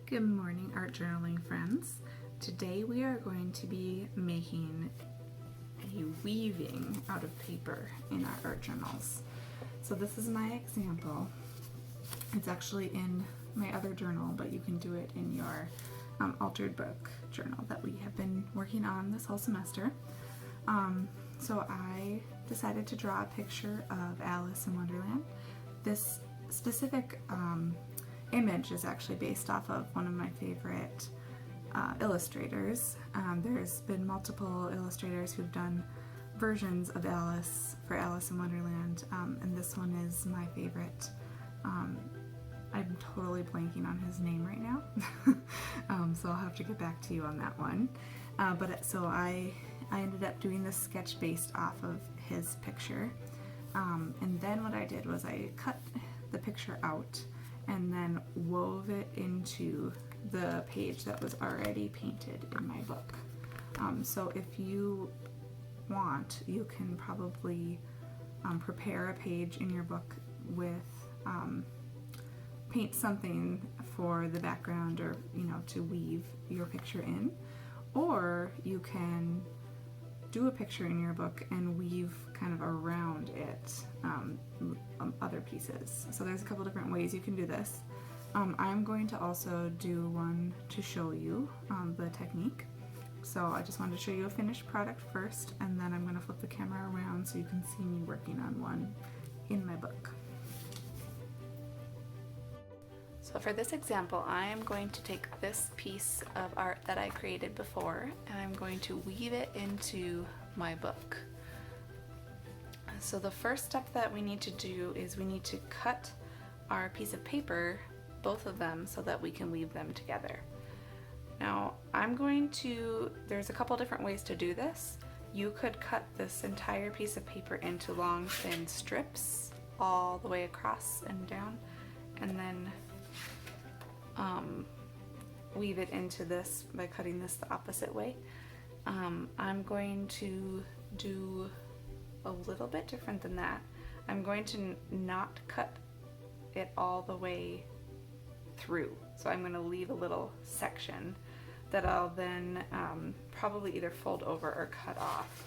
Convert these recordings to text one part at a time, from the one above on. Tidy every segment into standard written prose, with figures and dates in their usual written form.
Good morning, art journaling friends. Today we are going to be making a weaving out of paper in our art journals. So this is my example. It's actually in my other journal, but you can do it in your altered book journal that we have been working on this whole semester. So I decided to draw a picture of Alice in Wonderland. This specific image is actually based off of one of my favorite illustrators. There's been multiple illustrators who've done versions of Alice for Alice in Wonderland, and this one is my favorite. I'm totally blanking on his name right now, so I'll have to get back to you on that one. So I ended up doing this sketch based off of his picture, and then what I did was I cut the picture out and then wove it into the page that was already painted in my book. So if you want, you can probably prepare a page in your book with paint something for the background, or to weave your picture in, or you can do a picture in your book and weave kind of around it other pieces. So there's a couple different ways you can do this. I'm going to also do one to show you the technique. So I just wanted to show you a finished product first, and then I'm going to flip the camera around so you can see me working on one in my book. So for this example, I am going to take this piece of art that I created before, and I'm going to weave it into my book. So the first step that we need to do is we need to cut our piece of paper, both of them, so that we can weave them together. Now there's a couple different ways to do this. You could cut this entire piece of paper into long thin strips all the way across and down, and then weave it into this by cutting this the opposite way. I'm going to do a little bit different than that. I'm going to not cut it all the way through. So I'm going to leave a little section that I'll then probably either fold over or cut off.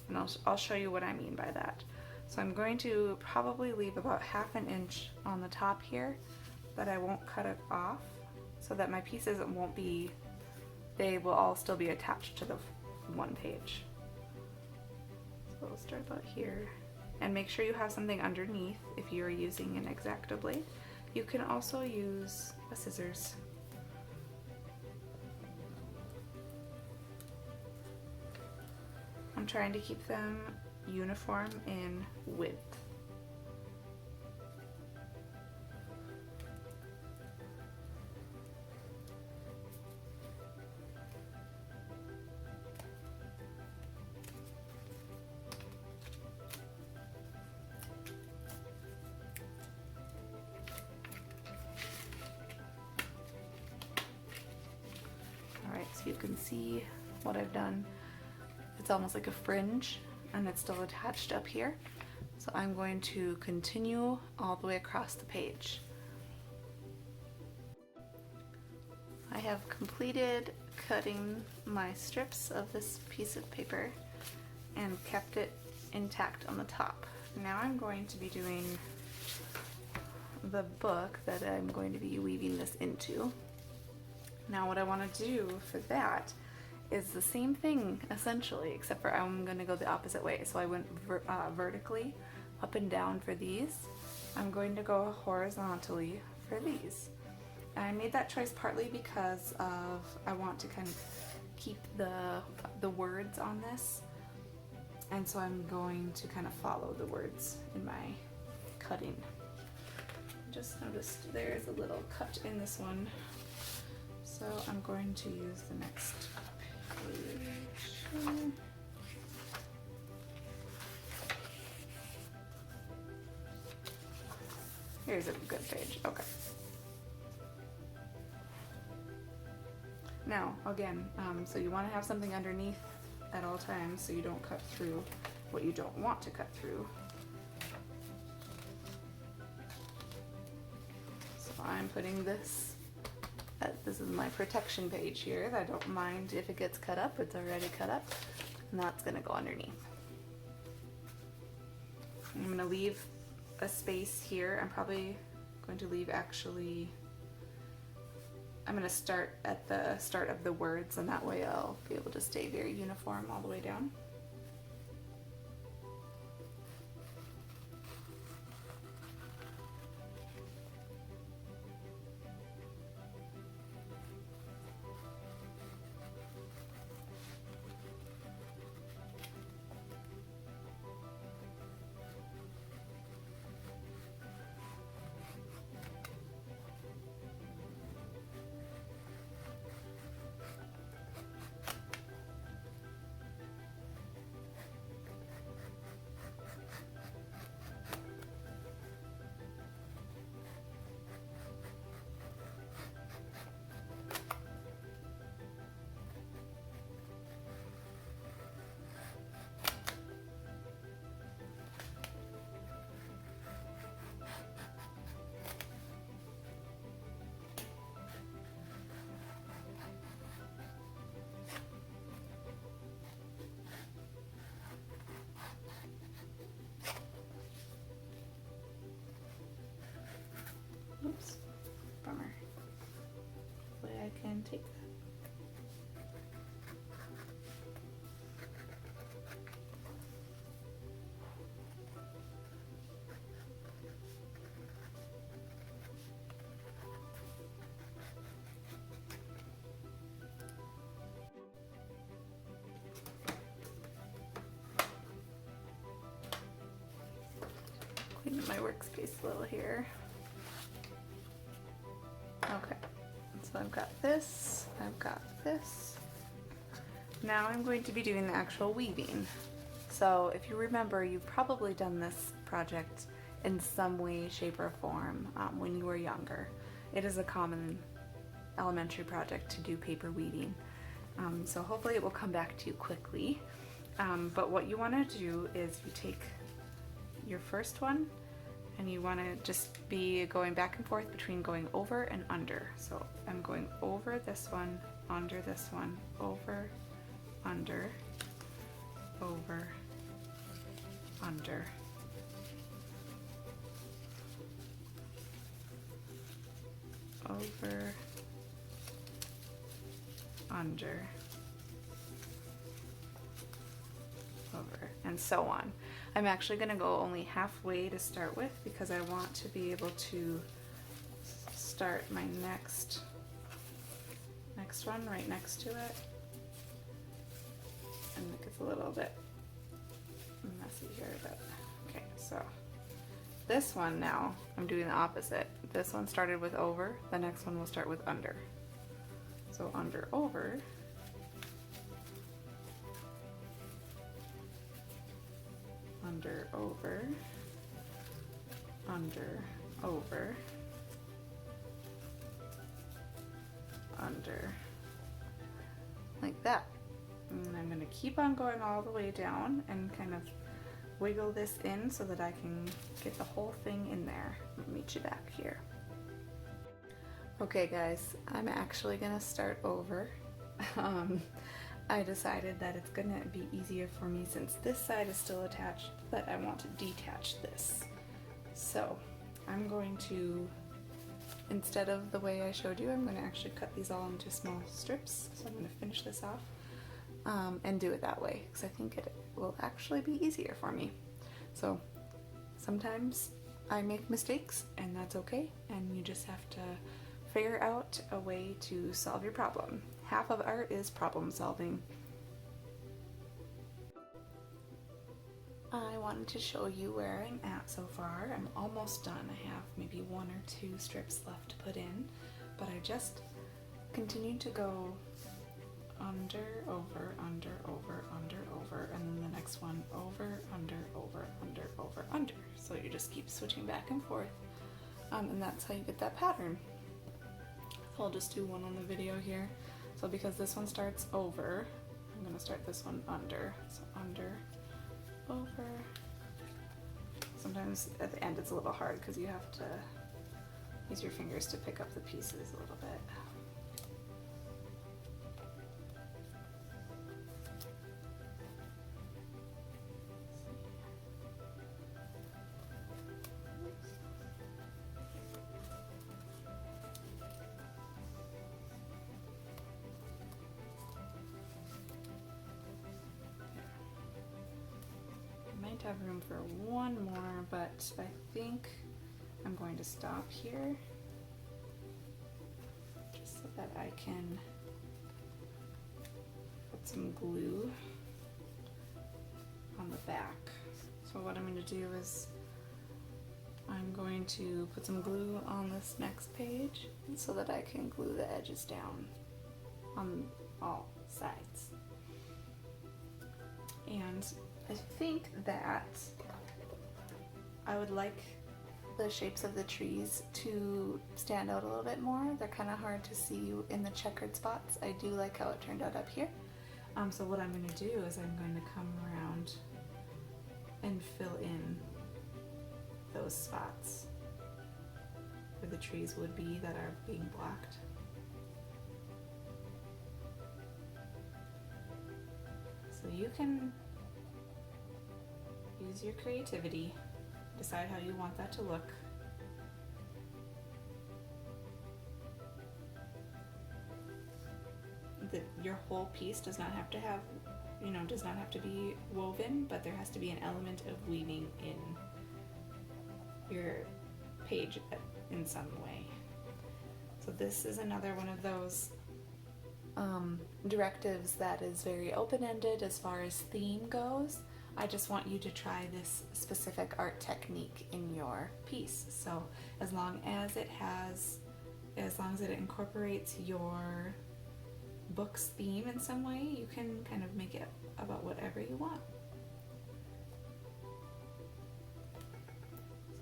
And I'll show you what I mean by that. So I'm going to probably leave about 1/2 inch on the top here, but I won't cut it off, so that my pieces they will all still be attached to the one page. So we'll start about here, and make sure you have something underneath if you're using an X-Acto blade. You can also use a scissors. I'm trying to keep them uniform in width. So you can see what I've done. It's almost like a fringe, and it's still attached up here. So I'm going to continue all the way across the page. I have completed cutting my strips of this piece of paper and kept it intact on the top. Now I'm going to be doing the book that I'm going to be weaving this into. Now what I want to do for that is the same thing essentially, except for I'm going to go the opposite way. So I went vertically up and down for these. I'm going to go horizontally for these. And I made that choice partly because I want to kind of keep the words on this, and so I'm going to kind of follow the words in my cutting. Just noticed there's a little cut in this one. So I'm going to use the next page. Here's a good page. Okay. Now, again, so you want to have something underneath at all times so you don't cut through what you don't want to cut through. So I'm putting this This is my protection page here. I don't mind if it gets cut up. It's already cut up. And that's going to go underneath. I'm going to leave a space here. I'm probably going to leave I'm going to start at the start of the words, and that way I'll be able to stay very uniform all the way down. Oops, bummer. Hopefully I can take that. Clean up my workspace a little here. Okay, so I've got this, I've got this. Now I'm going to be doing the actual weaving. So if you remember, you've probably done this project in some way, shape, or form when you were younger. It is a common elementary project to do paper weaving. So hopefully it will come back to you quickly. But what you want to do is you take your first one, and you want to just be going back and forth between going over and under. So I'm going over this one, under this one, over, under, over, under, over, under, over, and so on. I'm actually going to go only halfway to start with because I want to be able to start my next one right next to it. And it gets a little bit messy here, but okay, so this one now, I'm doing the opposite. This one started with over, the next one will start with under. So under, over, under, over, under, over, under, like that. And I'm going to keep on going all the way down and kind of wiggle this in so that I can get the whole thing in there. I'll meet you back here. Okay guys, I'm actually going to start over. I decided that it's going to be easier for me, since this side is still attached, that I want to detach this. So I'm going to, instead of the way I showed you, I'm going to actually cut these all into small strips. So I'm going to finish this off and do it that way, because I think it will actually be easier for me. So sometimes I make mistakes, and that's okay, and you just have to figure out a way to solve your problem. Half of art is problem solving. I wanted to show you where I'm at so far. I'm almost done. I have maybe 1 or 2 strips left to put in, but I just continued to go under, over, under, over, under, over, and then the next one over, under, over, under, over, under. So you just keep switching back and forth, and that's how you get that pattern. So I'll just do one on the video here. So because this one starts over, I'm going to start this one under. So under, over. Sometimes at the end it's a little hard because you have to use your fingers to pick up the pieces a little bit. have room for one more, but I think I'm going to stop here just so that I can put some glue on the back. So what I'm going to do is I'm going to put some glue on this next page so that I can glue the edges down on all sides. And I think that I would like the shapes of the trees to stand out a little bit more. They're kind of hard to see in the checkered spots. I do like how it turned out up here. So what I'm going to do is I'm going to come around and fill in those spots where the trees would be that are being blocked. So you can use your creativity, decide how you want that to look. Your whole piece does not have to have, does not have to be woven, but there has to be an element of weaving in your page in some way. So this is another one of those directives that is very open-ended as far as theme goes. I just want you to try this specific art technique in your piece. So as long as it incorporates your book's theme in some way, you can kind of make it about whatever you want.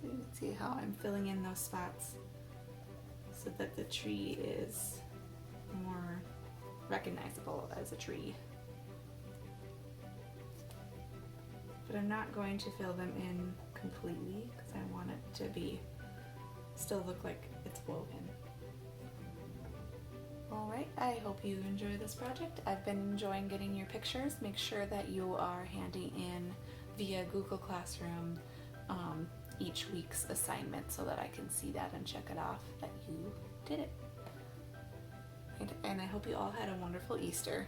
So you can see how I'm filling in those spots so that the tree is more recognizable as a tree. But I'm not going to fill them in completely because I want it to still look like it's woven. Alright, I hope you enjoy this project. I've been enjoying getting your pictures. Make sure that you are handing in via Google Classroom each week's assignment so that I can see that and check it off that you did it. And I hope you all had a wonderful Easter.